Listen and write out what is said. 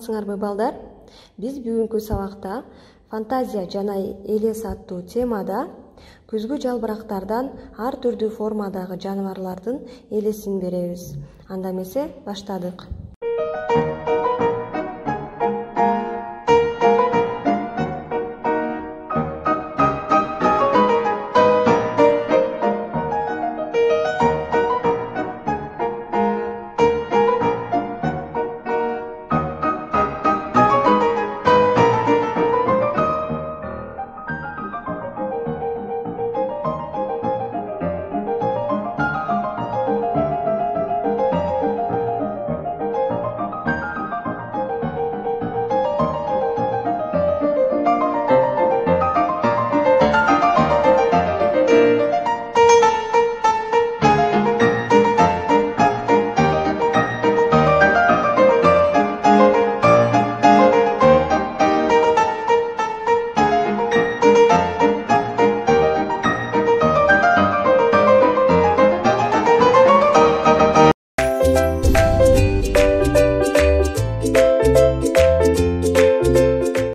саламатсыңарбы балдар? Биз бүгүнкү сабакта фантазия жана элес аттуу темада күзгү жалбырактардан ар түрдүү формадагы жаныбарлардын элесин беребиз. Анда эмесе баштадык.